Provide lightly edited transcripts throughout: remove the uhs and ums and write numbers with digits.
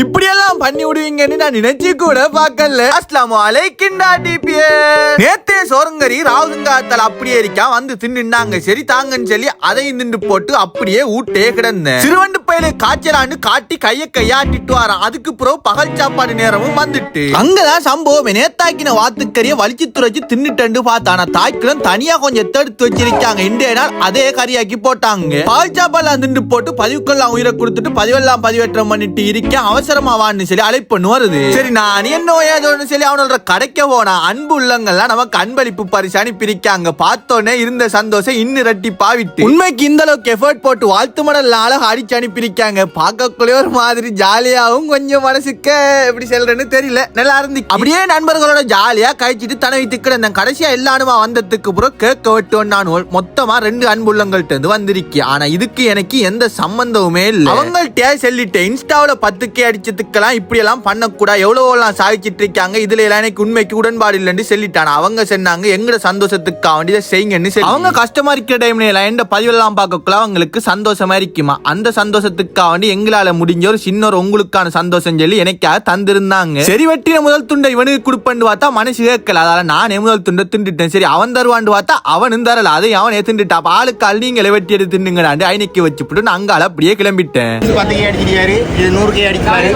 இப்படியெல்லாம் பண்ணி விடுவீங்கன்னு நான் நினைச்சு கூட பார்க்கல. அஸ்ஸலாமு அலைக்கும் டிபிஎஸ். நேத்தே சோரங்கரி ராவுங்காத்தால் அப்படியே இருக்கா வந்து தின்னுண்டாங்க. சரி தாங்கன்னு சொல்லி அதையும் தின்னு போட்டு அப்படியே ஊட்டே கிடந்தேன். சிறுவண்டு பயில காய்ச்சலான்னு காட்டி கையாட்டிட்டு வரான். அதுக்கு பிறகு பகல் சாப்பாடு நேரமும் வந்துட்டு அங்கதான் சம்பவம். நேத்தாக்கின வாத்துக்கறிய வலிச்சு துறைச்சு தின்னுட்டு பார்த்தானா தாய்க்குள்ள தனியா கொஞ்சம் எடுத்து வச்சிருக்காங்க. இன்றைய நாள் அதே கறியாக்கி போட்டாங்க. பகல் சாப்பாடு தின்னு போட்டு பதிவுக்கெல்லாம் உயிரை கொடுத்துட்டு பதிவெல்லாம் பதிவேற்றம் பண்ணிட்டு இருக்கேன். அவசரமா வான்னு சொல்லி அழைப்பு வருது. சரி நான் என்ன சொல்லி அவனோட கடைக்க போனா அன்பு உள்ளங்கள்லாம் நமக்கு அன்பளிப்பு பரிசு அனுப்பியிருக்காங்க. பார்த்தோன்னே இருந்த சந்தோஷம் இன்னும் இரட்டி பாவிட்டு உண்மைக்கு இந்த அளவுக்கு எஃபர்ட் போட்டு வாழ்த்து மடல் அழகு அடிச்சு அனுப்பியிருக்காங்க. பார்க்கக்குள்ளே ஒரு மாதிரி ஜாலியாவும் கொஞ்சம் மனசுக்கு எப்படி சொல்றேன்னு தெரியல நல்லா இருந்து அப்படியே நண்பர்களோட ஜாலியா கழிச்சிட்டு தன வைத்துக்கிற இந்த கடைசியா எல்லாருமா வந்ததுக்கு அப்புறம் கேட்க விட்டோம். நான் மொத்தமா 2 அன்பு உள்ளங்கள்ட்ட இருந்து வந்திருக்கேன். ஆனா இதுக்கு எனக்கு எந்த சம்பந்தமுமே இல்லை. அவங்கள்ட்ட சொல்லிட்டேன் இன்ஸ்டாவில 10K அடிச்சதுக்கெல்லாம் இப்படி எல்லாம் பண்ணக்கூடாது எவ்வளவு எல்லாம் சாதிச்சிட்டு இருக்காங்க. இதுல எல்லாம் எனக்கு உண்மைக்கு உடன்பாடு இல்லைன்னு சொல்லிட்டான். அவங்க சொன்னாங்க எங்கட சந்தோஷத்துக்காக வேண்டியதை செய்யுங்கன்னு சொல்லி அவங்க கஷ்டமா இருக்கிற டைம்ல எல்லாம் எந்த பதிவெல்லாம் பார்க்கக்குள்ள அவங்களுக்கு சந்தோஷமா இருக்குமா. அந்த சந்தோஷத்துக்காக வேண்டி எங்களால முடிஞ்ச ஒரு சின்ன ஒரு உங்களுக்கான சந்தோஷம் சொல்லி எனக்காக தந்திருந்தாங்க. சரி வெட்டின முதல் துண்டை இவனுக்கு கொடுப்பேன்னு பார்த்தா மனசு கேட்கல. அதனால நானே முதல் துண்டை திண்டுட்டேன். சரி அவன் தருவான்னு பார்த்தா அவனும் தரல. அதை அவனே திண்டுட்டா. ஆளுக்கால் நீங்களே வெட்டி எடுத்து தின்னுங்கடாண்டு ஐநக்கு வச்சுட்டு அங்கால அப்படியே கிளம்பிட்டேன்.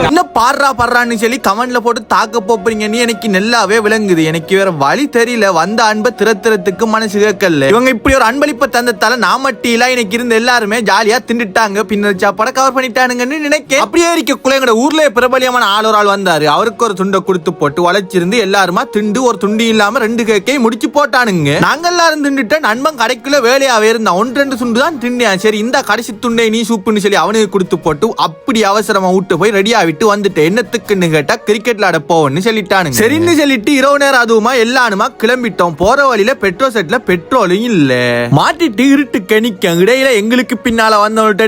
என்ன பாடுறான்னு சொல்லி கமெண்ட்ல போட்டு தாக்க போறீங்கன்னு எனக்கு நல்லாவே விளங்குது. எனக்கு வேற வழி தெரியல. வந்த அன்பை திறத்துறதுக்கு மனசு கேட்கல. இவங்க இப்படி ஒரு அன்பளிப்பை தந்ததால நான் மட்டியில எனக்கு இருந்த எல்லாருமே ஜாலியா திண்டுட்டாங்க. பின்னர் சாப்பாட கவர் பண்ணிட்டானுங்கன்னு நினைக்க அப்படியே இருக்கக்குள்ள எங்க ஊர்ல பிரபலியமான ஆள் வந்தாரு. அவருக்கு ஒரு துண்டை கொடுத்து போட்டு வளைச்சிருந்து எல்லாருமா திண்டு ஒரு துண்டி இல்லாம 2 கேக்கை முடிச்சு போட்டானுங்க. நாங்க எல்லாரும் திண்டுட்ட நண்பன் கடைக்குள்ள வேலையாவே இருந்தான். 1-2 துண்டு தான் திண்டியான். சரி இந்த கடைசி துண்டை நீ சூப்புன்னு சொல்லி அவனுக்கு கொடுத்து போட்டு அப்படி அவசரமா விட்டு போய் ரெடியா விட்டு வந்துட்டு என்னத்துக்குன்னு கேட்டா கிரிக்கெட் விளையாட போவோன்னு சொல்லிட்டானுங்க. சரின்னு சொல்லிட்டு இரவு நேரம் அதுவுமா எல்லாருமா கிளம்பிட்டோம். போற வழியில பெட்ரோல் செட்ல பெட்ரோலும் இல்ல. மாட்டிட்டு இருட்டு கணிக்க இடையில எங்களுக்கு பின்னால வந்தவன்கிட்ட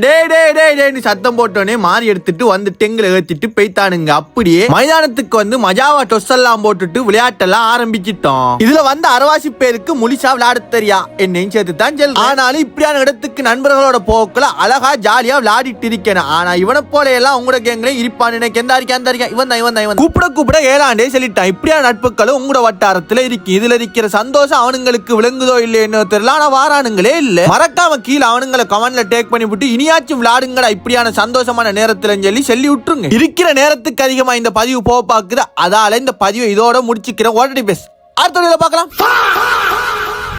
டே சத்தம் போட்டோன்னே மாறி எடுத்துட்டு வந்துட்டு எங்களை ஏத்திட்டு போய்த்தானுங்க. அப்படியே மைதானத்துக்கு வந்து மஜாவா டொஸ் எல்லாம் போட்டுட்டு விளையாட்டெல்லாம் ஆரம்பிச்சிட்டோம். இதுல வந்து அரவாசி பேருக்கு முழிசா விளையாட தெரியா என்னையும் சேர்த்து தான் செல். ஆனாலும் இப்படியான இடத்துக்கு நண்பர்களோட போக்குல அழகா ஜாலியா விளையாடிட்டு இருக்கேன். ஆனா இவனை போல எல்லாம் உங்களோட கேங்களே இருப்பான். எனக்கு எந்த இவன் கூப்பிட ஏழாண்டே சொல்லிட்டான். இப்படியான நட்புகளும் உங்களோட வட்டாரத்துல இருக்கு. இதுல இருக்கிற சந்தோஷம் அவனுங்களுக்கு விளங்குதோ இல்லையோ தெரியல. ஆனா வாரானுங்களே இல்ல. மறக்காம கீழே அவனுங்களை கமெண்ட்ல டேக் பண்ணி விட்டு இனியாச்சும் விளையாடுங்கடா இப்படியான சந்தோஷமான நேரத்துல சொல்லி விட்டுருங்க. இருக்கிற நேரத்துக்கு அதிகமா இந்த பதிவு போக பாக்குது. அதால இந்த பதிவை இதோட முடிச்சுக்கிறேன். ஓட்டடி பேஸ் அடுத்த பார்க்கலாம்.